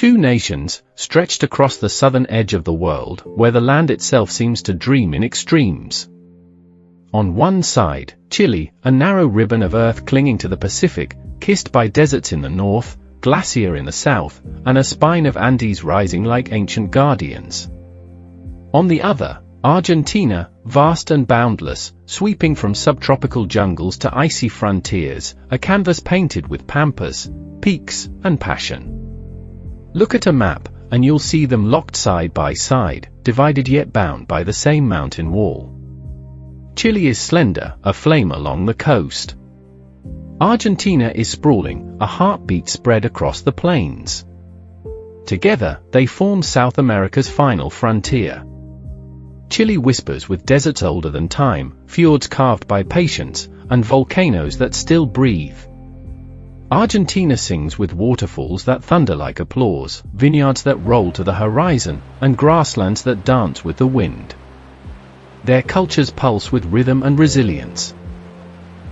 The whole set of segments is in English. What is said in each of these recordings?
Two nations, stretched across the southern edge of the world, where the land itself seems to dream in extremes. On one side, Chile, a narrow ribbon of earth clinging to the Pacific, kissed by deserts in the north, glacier in the south, and a spine of Andes rising like ancient guardians. On the other, Argentina, vast and boundless, sweeping from subtropical jungles to icy frontiers, a canvas painted with pampas, peaks, and passion. Look at a map, and you'll see them locked side by side, divided yet bound by the same mountain wall. Chile is slender, a flame along the coast. Argentina is sprawling, a heartbeat spread across the plains. Together, they form South America's final frontier. Chile whispers with deserts older than time, fjords carved by patience, and volcanoes that still breathe. Argentina sings with waterfalls that thunder like applause, vineyards that roll to the horizon, and grasslands that dance with the wind. Their cultures pulse with rhythm and resilience.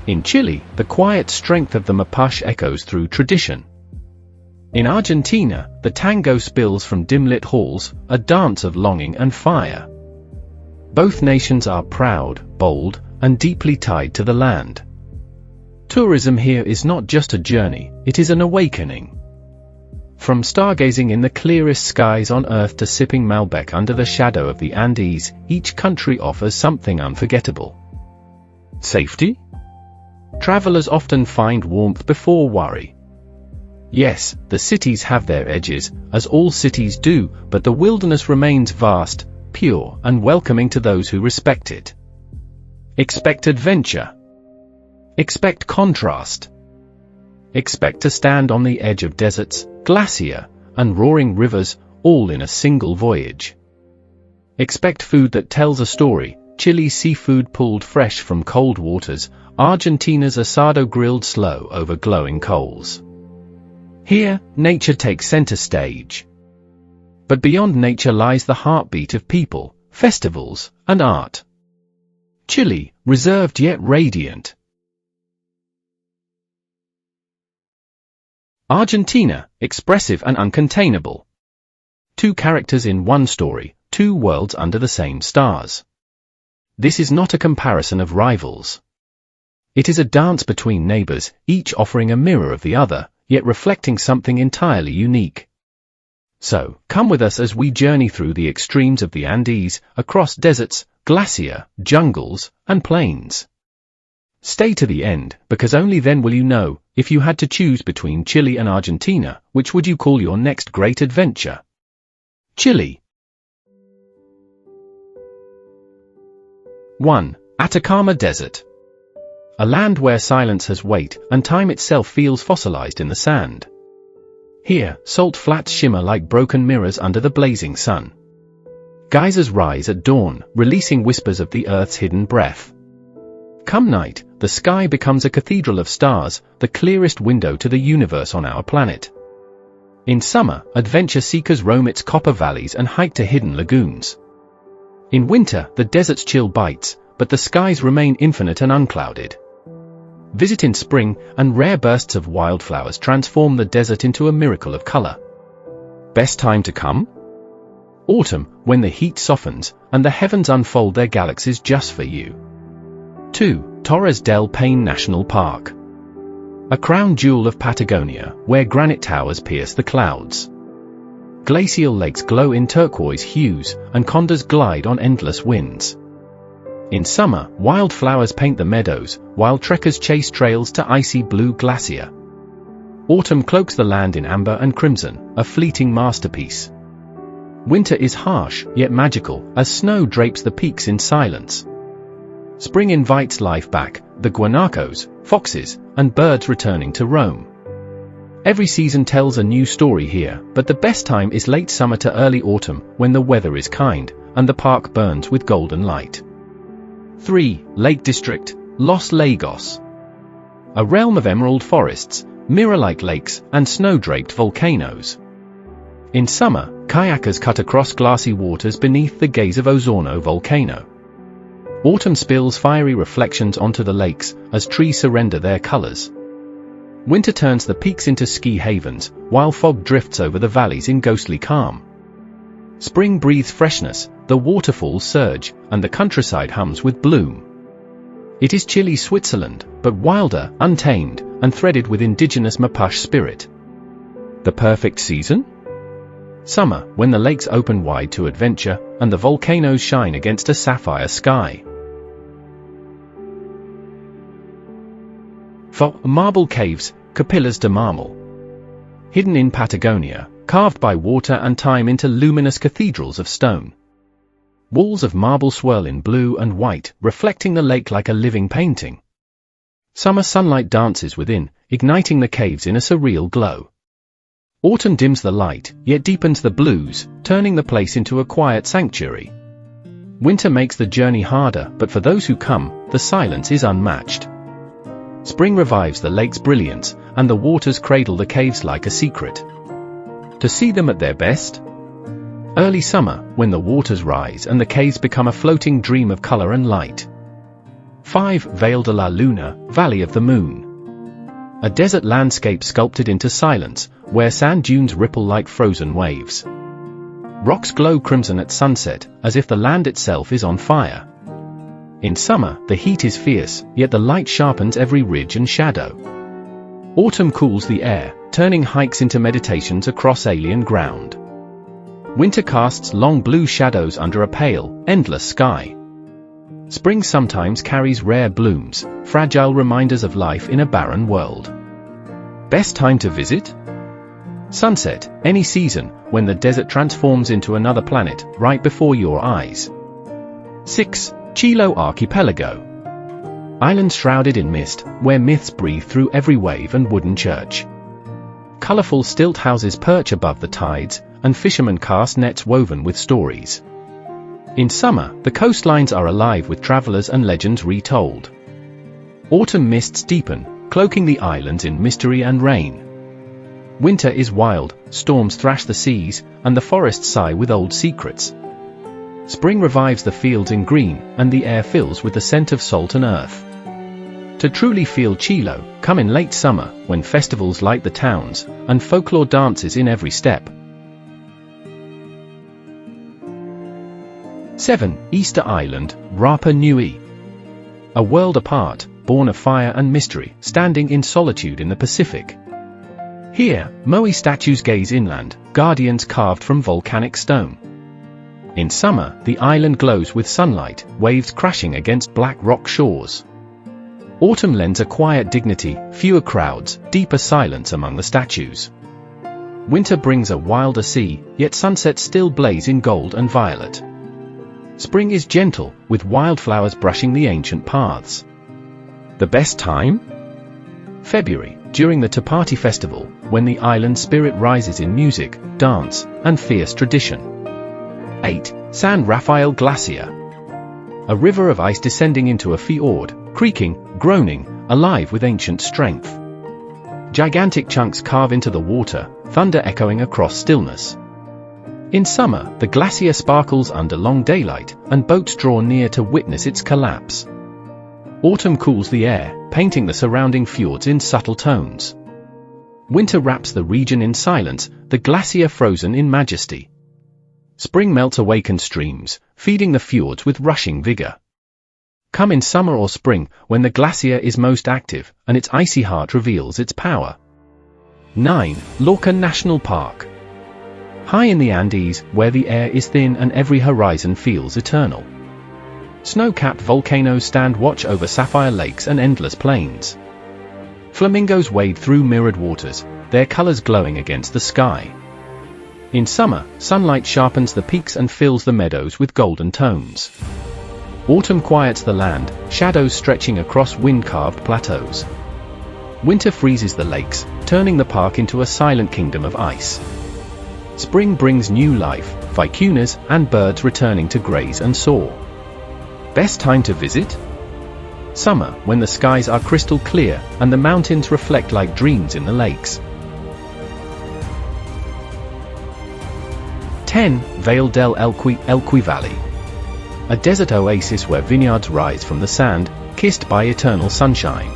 In Chile, the quiet strength of the mapuche echoes through tradition. In Argentina, the tango spills from dim-lit halls, a dance of longing and fire. Both nations are proud, bold, and deeply tied to the land. Tourism here is not just a journey, it is an awakening. From stargazing in the clearest skies on Earth to sipping Malbec under the shadow of the Andes, each country offers something unforgettable. Safety? Travelers often find warmth before worry. Yes, the cities have their edges, as all cities do, but the wilderness remains vast, pure, and welcoming to those who respect it. Expect adventure. Expect contrast. Expect to stand on the edge of deserts, glacier, and roaring rivers, all in a single voyage. Expect food that tells a story, Chile's seafood pulled fresh from cold waters, Argentina's asado grilled slow over glowing coals. Here, nature takes center stage. But beyond nature lies the heartbeat of people, festivals, and art. Chile, reserved yet radiant. Argentina, expressive and uncontainable. Two characters in one story, two worlds under the same stars. This is not a comparison of rivals. It is a dance between neighbors, each offering a mirror of the other, yet reflecting something entirely unique. So, come with us as we journey through the extremes of the Andes, across deserts, glacier, jungles, and plains. Stay to the end, because only then will you know, if you had to choose between Chile and Argentina, which would you call your next great adventure? Chile. 1. Atacama Desert. A land where silence has weight, and time itself feels fossilized in the sand. Here, salt flats shimmer like broken mirrors under the blazing sun. Geysers rise at dawn, releasing whispers of the Earth's hidden breath. Come night, the sky becomes a cathedral of stars, the clearest window to the universe on our planet. In summer, adventure seekers roam its copper valleys and hike to hidden lagoons. In winter, the desert's chill bites, but the skies remain infinite and unclouded. Visit in spring, and rare bursts of wildflowers transform the desert into a miracle of color. Best time to come? Autumn, when the heat softens, and the heavens unfold their galaxies just for you. 2. Torres del Paine National Park. A crown jewel of Patagonia, where granite towers pierce the clouds. Glacial lakes glow in turquoise hues, and condors glide on endless winds. In summer, wildflowers paint the meadows, while trekkers chase trails to icy blue glacier. Autumn cloaks the land in amber and crimson, a fleeting masterpiece. Winter is harsh, yet magical, as snow drapes the peaks in silence. Spring invites life back, the guanacos, foxes, and birds returning to roam. Every season tells a new story here, but the best time is late summer to early autumn, when the weather is kind, and the park burns with golden light. 3. Lake District, Los Lagos. A realm of emerald forests, mirror-like lakes, and snow-draped volcanoes. In summer, kayakers cut across glassy waters beneath the gaze of Osorno volcano. Autumn spills fiery reflections onto the lakes, as trees surrender their colors. Winter turns the peaks into ski havens, while fog drifts over the valleys in ghostly calm. Spring breathes freshness, the waterfalls surge, and the countryside hums with bloom. It is chilly Switzerland, but wilder, untamed, and threaded with indigenous Mapuche spirit. The perfect season? Summer, when the lakes open wide to adventure, and the volcanoes shine against a sapphire sky. For marble caves, capillas de marble. Hidden in Patagonia, carved by water and time into luminous cathedrals of stone. Walls of marble swirl in blue and white, reflecting the lake like a living painting. Summer sunlight dances within, igniting the caves in a surreal glow. Autumn dims the light, yet deepens the blues, turning the place into a quiet sanctuary. Winter makes the journey harder, but for those who come, the silence is unmatched. Spring revives the lake's brilliance, and the waters cradle the caves like a secret. To see them at their best? Early summer, when the waters rise and the caves become a floating dream of color and light. 5. Valle de la Luna, Valley of the Moon. A desert landscape sculpted into silence, where sand dunes ripple like frozen waves. Rocks glow crimson at sunset, as if the land itself is on fire. In summer, the heat is fierce, yet the light sharpens every ridge and shadow. Autumn cools the air, turning hikes into meditations across alien ground. Winter casts long blue shadows under a pale, endless sky. Spring sometimes carries rare blooms, fragile reminders of life in a barren world. Best time to visit? Sunset, any season, when the desert transforms into another planet, right before your eyes. 6. Chile Archipelago. Islands shrouded in mist, where myths breathe through every wave and wooden church. Colorful stilt houses perch above the tides, and fishermen cast nets woven with stories. In summer, the coastlines are alive with travelers and legends retold. Autumn mists deepen, cloaking the islands in mystery and rain. Winter is wild, storms thrash the seas, and the forests sigh with old secrets. Spring revives the fields in green, and the air fills with the scent of salt and earth. To truly feel Chile, come in late summer, when festivals light the towns, and folklore dances in every step. 7. Easter Island, Rapa Nui. A world apart, born of fire and mystery, standing in solitude in the Pacific. Here, moai statues gaze inland, guardians carved from volcanic stone. In summer, the island glows with sunlight, waves crashing against black rock shores. Autumn lends a quiet dignity, fewer crowds, deeper silence among the statues. Winter brings a wilder sea, yet sunsets still blaze in gold and violet. Spring is gentle, with wildflowers brushing the ancient paths. The best time? February, during the Tapati festival, when the island spirit rises in music, dance, and fierce tradition. 8. San Rafael Glacier. A river of ice descending into a fjord, creaking, groaning, alive with ancient strength. Gigantic chunks carve into the water, thunder echoing across stillness. In summer, the glacier sparkles under long daylight, and boats draw near to witness its collapse. Autumn cools the air, painting the surrounding fjords in subtle tones. Winter wraps the region in silence, the glacier frozen in majesty. Spring melts awakened streams, feeding the fjords with rushing vigor. Come in summer or spring, when the glacier is most active, and its icy heart reveals its power. 9. Lorca National Park. High in the Andes, where the air is thin and every horizon feels eternal. Snow-capped volcanoes stand watch over sapphire lakes and endless plains. Flamingos wade through mirrored waters, their colors glowing against the sky. In summer, sunlight sharpens the peaks and fills the meadows with golden tones. Autumn quiets the land, shadows stretching across wind-carved plateaus. Winter freezes the lakes, turning the park into a silent kingdom of ice. Spring brings new life, vicunas and birds returning to graze and soar. Best time to visit? Summer, when the skies are crystal clear, and the mountains reflect like dreams in the lakes. 10. Valle del Elqui Valley. A desert oasis where vineyards rise from the sand, kissed by eternal sunshine.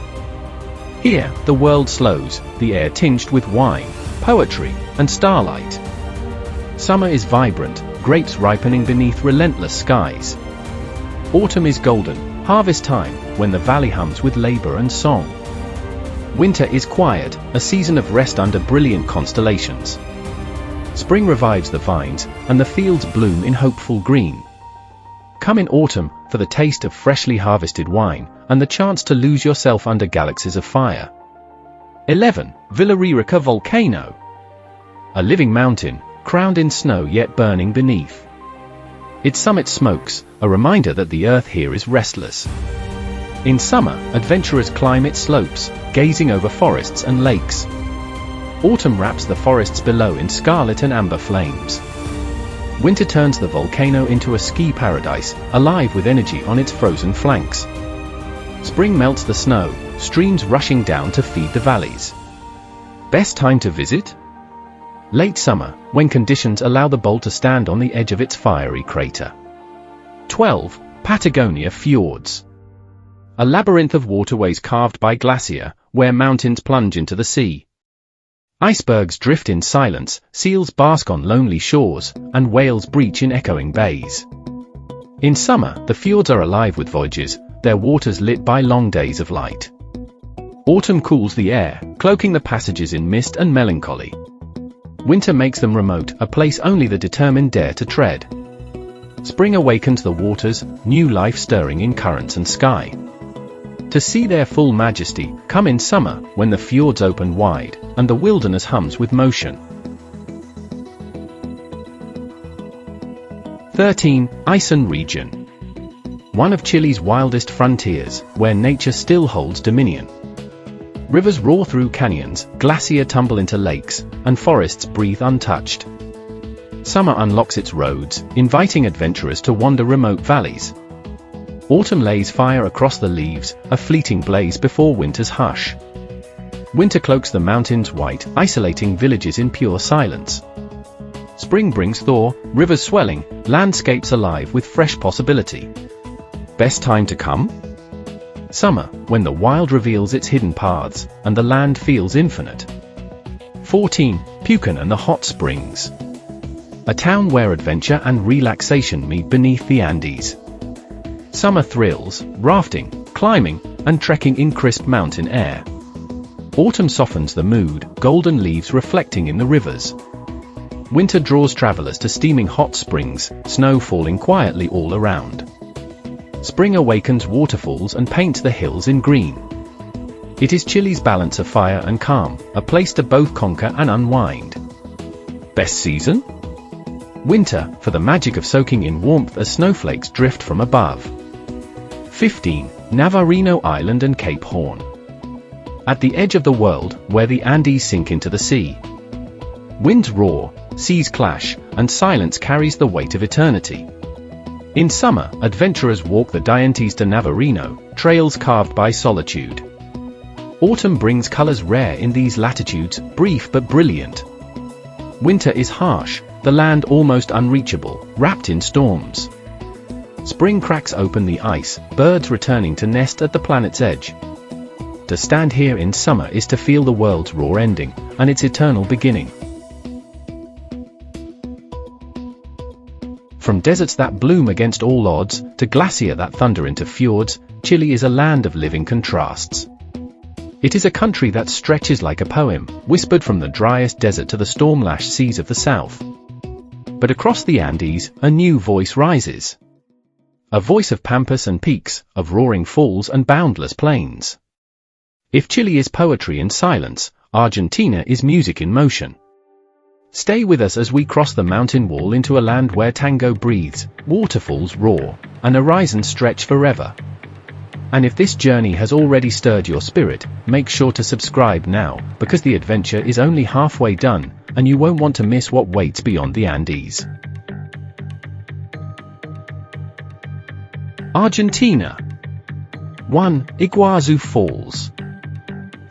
Here, the world slows, the air tinged with wine, poetry, and starlight. Summer is vibrant, grapes ripening beneath relentless skies. Autumn is golden, harvest time, when the valley hums with labor and song. Winter is quiet, a season of rest under brilliant constellations. Spring revives the vines, and the fields bloom in hopeful green. Come in autumn, for the taste of freshly harvested wine, and the chance to lose yourself under galaxies of fire. 11. Villaririca Volcano. A living mountain, crowned in snow yet burning beneath. Its summit smokes, a reminder that the earth here is restless. In summer, adventurers climb its slopes, gazing over forests and lakes. Autumn wraps the forests below in scarlet and amber flames. Winter turns the volcano into a ski paradise, alive with energy on its frozen flanks. Spring melts the snow, streams rushing down to feed the valleys. Best time to visit? Late summer, when conditions allow the bowl to stand on the edge of its fiery crater. 12. Patagonia Fjords. A labyrinth of waterways carved by glacier, where mountains plunge into the sea. Icebergs drift in silence, seals bask on lonely shores, and whales breach in echoing bays. In summer, the fjords are alive with voyages, their waters lit by long days of light. Autumn cools the air, cloaking the passages in mist and melancholy. Winter makes them remote, a place only the determined dare to tread. Spring awakens the waters, new life stirring in currents and sky. To see their full majesty, come in summer, when the fjords open wide, and the wilderness hums with motion. 13. Aysén region. One of Chile's wildest frontiers, where nature still holds dominion. Rivers roar through canyons, glaciers tumble into lakes, and forests breathe untouched. Summer unlocks its roads, inviting adventurers to wander remote valleys. Autumn lays fire across the leaves, a fleeting blaze before winter's hush. Winter cloaks the mountains white, isolating villages in pure silence. Spring brings thaw, rivers swelling, landscapes alive with fresh possibility. Best time to come? Summer, when the wild reveals its hidden paths, and the land feels infinite. 14. Pucón and the Hot Springs. A town where adventure and relaxation meet beneath the Andes. Summer thrills, rafting, climbing, and trekking in crisp mountain air. Autumn softens the mood, golden leaves reflecting in the rivers. Winter draws travelers to steaming hot springs, snow falling quietly all around. Spring awakens waterfalls and paints the hills in green. It is Chile's balance of fire and calm, a place to both conquer and unwind. Best season? Winter, for the magic of soaking in warmth as snowflakes drift from above. 15. Navarino Island and Cape Horn. At the edge of the world, where the Andes sink into the sea. Winds roar, seas clash, and silence carries the weight of eternity. In summer, adventurers walk the Dientes de Navarino, trails carved by solitude. Autumn brings colors rare in these latitudes, brief but brilliant. Winter is harsh, the land almost unreachable, wrapped in storms. Spring cracks open the ice, birds returning to nest at the planet's edge. To stand here in summer is to feel the world's raw ending, and its eternal beginning. From deserts that bloom against all odds, to glaciers that thunder into fjords, Chile is a land of living contrasts. It is a country that stretches like a poem, whispered from the driest desert to the storm-lashed seas of the south. But across the Andes, a new voice rises. A voice of pampas and peaks, of roaring falls and boundless plains. If Chile is poetry in silence, Argentina is music in motion. Stay with us as we cross the mountain wall into a land where tango breathes, waterfalls roar, and horizons stretch forever. And if this journey has already stirred your spirit, make sure to subscribe now, because the adventure is only halfway done, and you won't want to miss what waits beyond the Andes. Argentina. 1. Iguazu Falls.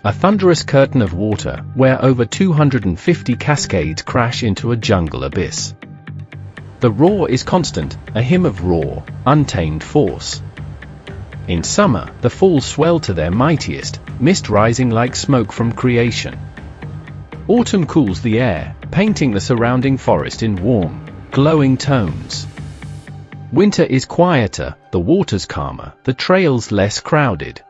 A thunderous curtain of water, where over 250 cascades crash into a jungle abyss. The roar is constant, a hymn of raw, untamed force. In summer, the falls swell to their mightiest, mist rising like smoke from creation. Autumn cools the air, painting the surrounding forest in warm, glowing tones. Winter is quieter, the waters calmer, the trails less crowded.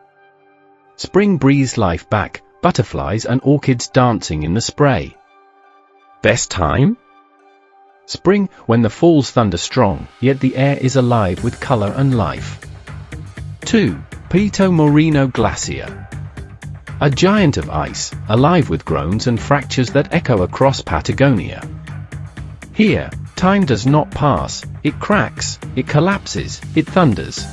Spring breathes life back, butterflies and orchids dancing in the spray. Best time? Spring, when the falls thunder strong, yet the air is alive with color and life. 2. Perito Moreno Glacier. A giant of ice, alive with groans and fractures that echo across Patagonia. Here, time does not pass, it cracks, it collapses, it thunders.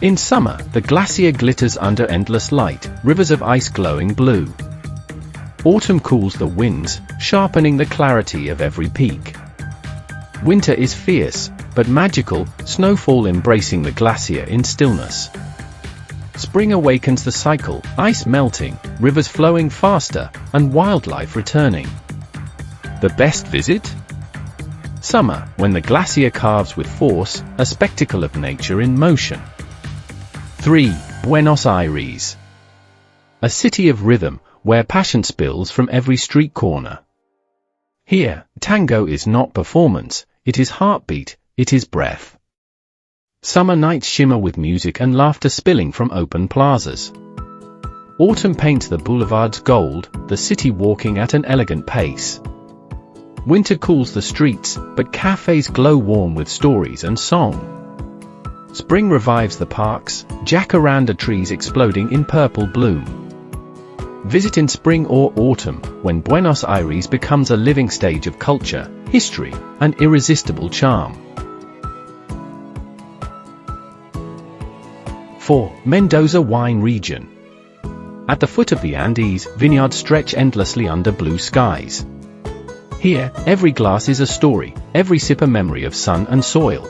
In summer, the glacier glitters under endless light, rivers of ice glowing blue. Autumn cools the winds, sharpening the clarity of every peak. Winter is fierce, but magical, snowfall embracing the glacier in stillness. Spring awakens the cycle, ice melting, rivers flowing faster, and wildlife returning. The best visit? Summer, when the glacier carves with force, a spectacle of nature in motion. 3. Buenos Aires. A city of rhythm, where passion spills from every street corner. Here, tango is not performance, it is heartbeat, it is breath. Summer nights shimmer with music and laughter spilling from open plazas. Autumn paints the boulevards gold, the city walking at an elegant pace. Winter cools the streets, but cafes glow warm with stories and song. Spring revives the parks, jacaranda trees exploding in purple bloom. Visit in spring or autumn, when Buenos Aires becomes a living stage of culture, history, and irresistible charm. 4. Mendoza Wine Region. At the foot of the Andes, vineyards stretch endlessly under blue skies. Here, every glass is a story, every sip a memory of sun and soil.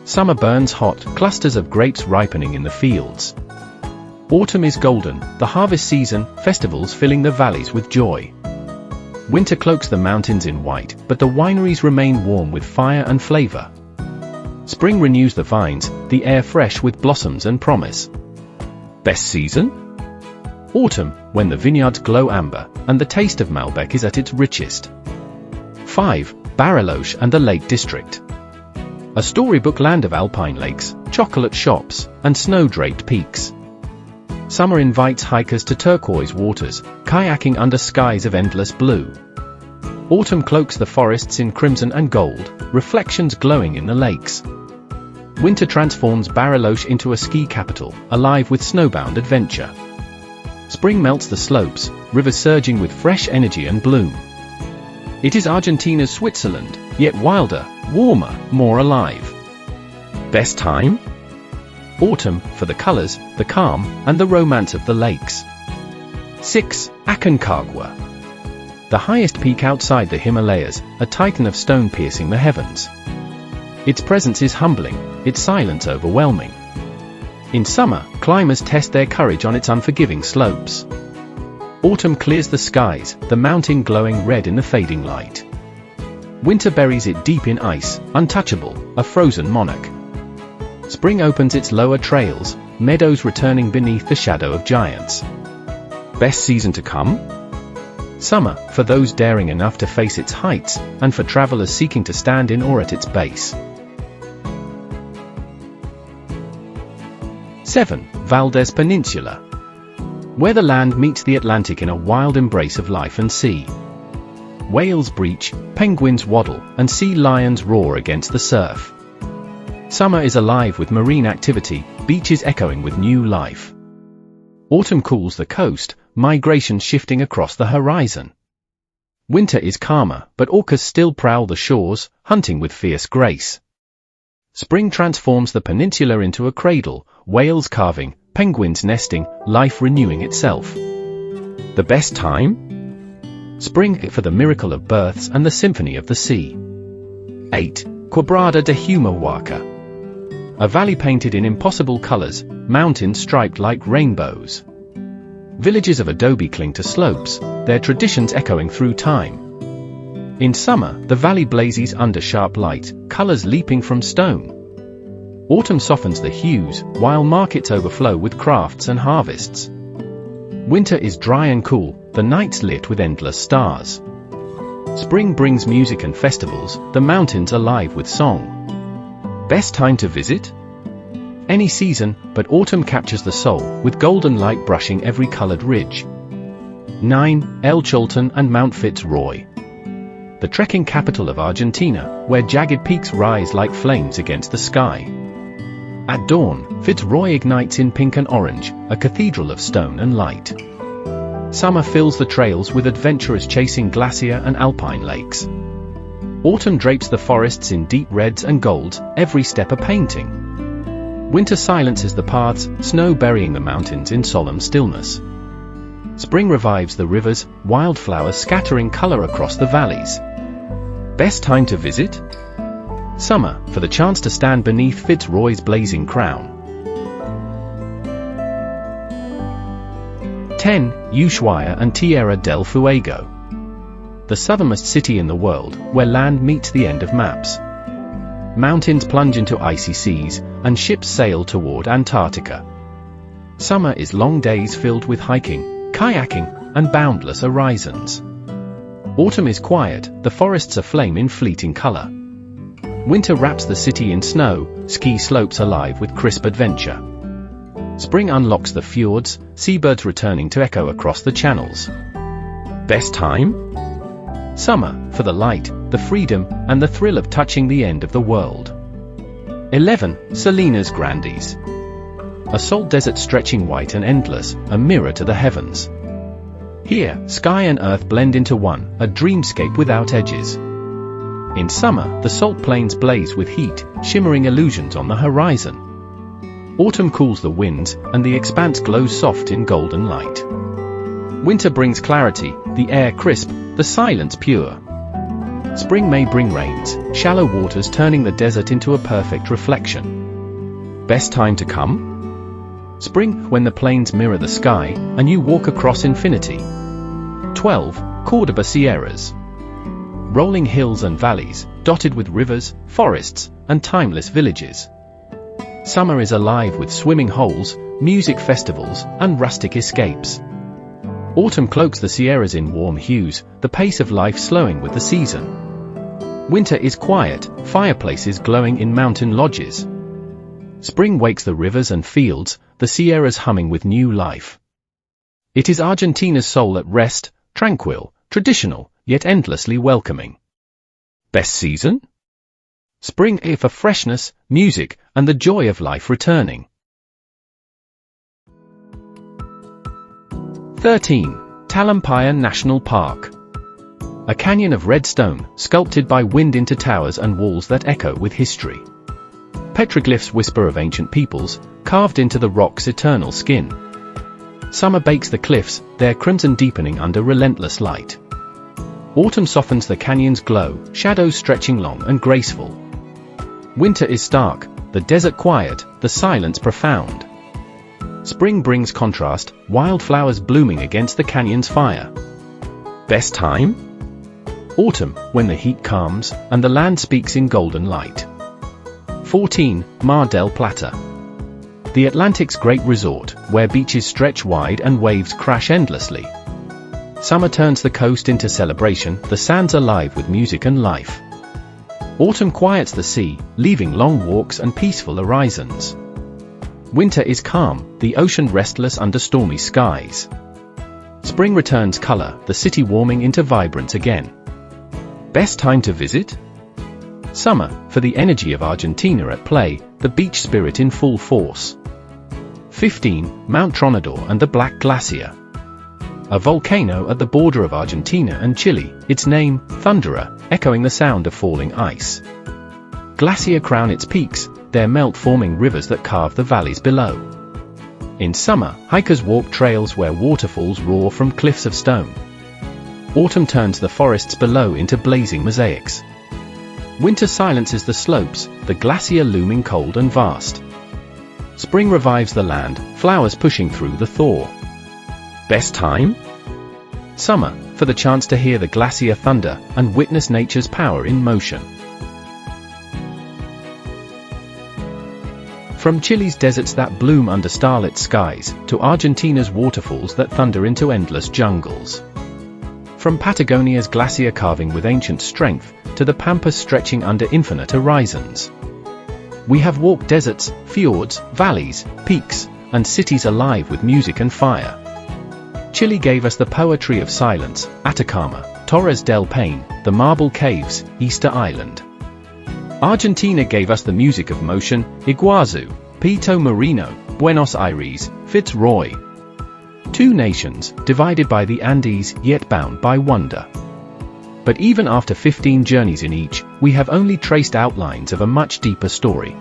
Summer burns hot, clusters of grapes ripening in the fields. Autumn is golden, the harvest season, festivals filling the valleys with joy. Winter cloaks the mountains in white, but the wineries remain warm with fire and flavor. Spring renews the vines, the air fresh with blossoms and promise. Best season? Autumn, when the vineyards glow amber, and the taste of Malbec is at its richest. 5. Bariloche and the Lake District. A storybook land of alpine lakes, chocolate shops, and snow-draped peaks. Summer invites hikers to turquoise waters, kayaking under skies of endless blue. Autumn cloaks the forests in crimson and gold, reflections glowing in the lakes. Winter transforms Bariloche into a ski capital, alive with snowbound adventure. Spring melts the slopes, rivers surging with fresh energy and bloom. It is Argentina's Switzerland, yet wilder, warmer, more alive. Best time? Autumn, for the colors, the calm, and the romance of the lakes. 6. Aconcagua. The highest peak outside the Himalayas, a titan of stone piercing the heavens. Its presence is humbling, its silence overwhelming. In summer, climbers test their courage on its unforgiving slopes. Autumn clears the skies, the mountain glowing red in the fading light. Winter buries it deep in ice, untouchable, a frozen monarch. Spring opens its lower trails, meadows returning beneath the shadow of giants. Best season to come? Summer, for those daring enough to face its heights, and for travelers seeking to stand in awe at its base. 7. Valdez Peninsula. Where the land meets the Atlantic in a wild embrace of life and sea. Whales breach, penguins waddle, and sea lions roar against the surf. Summer is alive with marine activity, beaches echoing with new life. Autumn cools the coast, migration shifting across the horizon. Winter is calmer, but orcas still prowl the shores, hunting with fierce grace. Spring transforms the peninsula into a cradle, whales carving, penguins nesting, life renewing itself. The best time? Spring, for the miracle of births and the symphony of the sea. 8. Quebrada de Humahuaca. A valley painted in impossible colors, mountains striped like rainbows. Villages of adobe cling to slopes, their traditions echoing through time. In summer, the valley blazes under sharp light, colors leaping from stone. Autumn softens the hues, while markets overflow with crafts and harvests. Winter is dry and cool, the nights lit with endless stars. Spring brings music and festivals, the mountains alive with song. Best time to visit? Any season, but autumn captures the soul, with golden light brushing every colored ridge. 9. El Cholton and Mount Fitzroy. The trekking capital of Argentina, where jagged peaks rise like flames against the sky. At dawn, Fitzroy ignites in pink and orange, a cathedral of stone and light. Summer fills the trails with adventurers chasing glacier and alpine lakes. Autumn drapes the forests in deep reds and golds, every step a painting. Winter silences the paths, snow burying the mountains in solemn stillness. Spring revives the rivers, wildflowers scattering color across the valleys. Best time to visit? Summer, for the chance to stand beneath Fitzroy's blazing crown. 10. Ushuaia and Tierra del Fuego. The southernmost city in the world, where land meets the end of maps. Mountains plunge into icy seas, and ships sail toward Antarctica. Summer is long days filled with hiking, kayaking, and boundless horizons. Autumn is quiet, the forests aflame in fleeting color. Winter wraps the city in snow, ski slopes alive with crisp adventure. Spring unlocks the fjords, seabirds returning to echo across the channels. Best time? Summer, for the light, the freedom, and the thrill of touching the end of the world. 11. Salinas Grandes. A salt desert stretching white and endless, a mirror to the heavens. Here, sky and earth blend into one, a dreamscape without edges. In summer, the salt plains blaze with heat, shimmering illusions on the horizon. Autumn cools the winds, and the expanse glows soft in golden light. Winter brings clarity, the air crisp, the silence pure. Spring may bring rains, shallow waters turning the desert into a perfect reflection. Best time to come? Spring, when the plains mirror the sky, and you walk across infinity. 12. Cordoba Sierras. Rolling hills and valleys, dotted with rivers, forests, and timeless villages. Summer is alive with swimming holes, music festivals, and rustic escapes. Autumn cloaks the Sierras in warm hues, the pace of life slowing with the season. Winter is quiet, fireplaces glowing in mountain lodges. Spring wakes the rivers and fields, the Sierras humming with new life. It is Argentina's soul at rest, tranquil, traditional, yet endlessly welcoming. Best season? Spring for freshness, music, and the joy of life returning. 13. Talampaya National Park. A canyon of red stone, sculpted by wind into towers and walls that echo with history. Petroglyphs whisper of ancient peoples, carved into the rock's eternal skin. Summer bakes the cliffs, their crimson deepening under relentless light. Autumn softens the canyon's glow, shadows stretching long and graceful. Winter is stark, the desert quiet, the silence profound. Spring brings contrast, wildflowers blooming against the canyon's fire. Best time? Autumn, when the heat calms, and the land speaks in golden light. 14. Mar del Plata. The Atlantic's great resort, where beaches stretch wide and waves crash endlessly. Summer turns the coast into celebration, the sands alive with music and life. Autumn quiets the sea, leaving long walks and peaceful horizons. Winter is calm, the ocean restless under stormy skies. Spring returns color, the city warming into vibrance again. Best time to visit? Summer, for the energy of Argentina at play, the beach spirit in full force. 15. Mount Tronador and the Black Glacier. A volcano at the border of Argentina and Chile, its name, Thunderer, echoing the sound of falling ice. Glacier crown its peaks, their melt forming rivers that carve the valleys below. In summer, hikers walk trails where waterfalls roar from cliffs of stone. Autumn turns the forests below into blazing mosaics. Winter silences the slopes, the glacier looming cold and vast. Spring revives the land, flowers pushing through the thaw. Best time? Summer, for the chance to hear the glacier thunder and witness nature's power in motion. From Chile's deserts that bloom under starlit skies, to Argentina's waterfalls that thunder into endless jungles. From Patagonia's glacier carving with ancient strength, to the pampas stretching under infinite horizons. We have walked deserts, fjords, valleys, peaks, and cities alive with music and fire. Chile gave us the poetry of silence, Atacama, Torres del Paine, the marble caves, Easter Island. Argentina gave us the music of motion, Iguazu, Pito Marino, Buenos Aires, Fitz. Two nations, divided by the Andes, yet bound by wonder. But even after 15 journeys in each, we have only traced outlines of a much deeper story.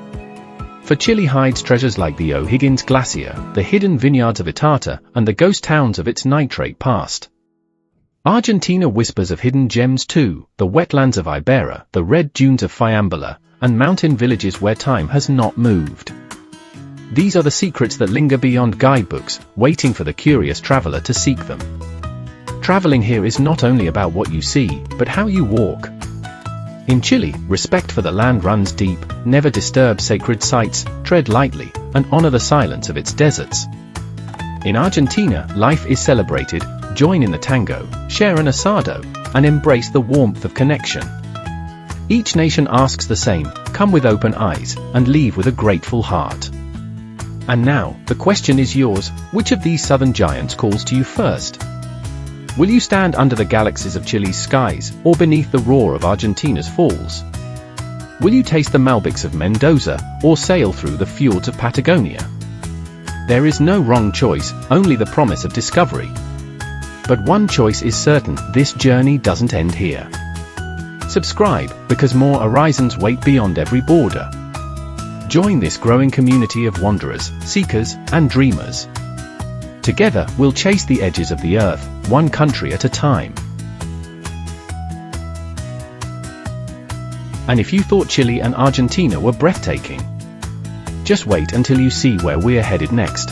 For Chile hides treasures like the O'Higgins Glacier, the hidden vineyards of Itata, and the ghost towns of its nitrate past. Argentina whispers of hidden gems too, the wetlands of Iberá, the red dunes of Fiambula, and mountain villages where time has not moved. These are the secrets that linger beyond guidebooks, waiting for the curious traveler to seek them. Traveling here is not only about what you see, but how you walk. In Chile, respect for the land runs deep, never disturb sacred sites, tread lightly, and honor the silence of its deserts. In Argentina, life is celebrated, join in the tango, share an asado, and embrace the warmth of connection. Each nation asks the same, come with open eyes, and leave with a grateful heart. And now, the question is yours, which of these southern giants calls to you first? Will you stand under the galaxies of Chile's skies, or beneath the roar of Argentina's falls? Will you taste the Malbecs of Mendoza, or sail through the fjords of Patagonia? There is no wrong choice, only the promise of discovery. But one choice is certain, this journey doesn't end here. Subscribe, because more horizons wait beyond every border. Join this growing community of wanderers, seekers, and dreamers. Together, we'll chase the edges of the earth, one country at a time. And if you thought Chile and Argentina were breathtaking, just wait until you see where we're headed next.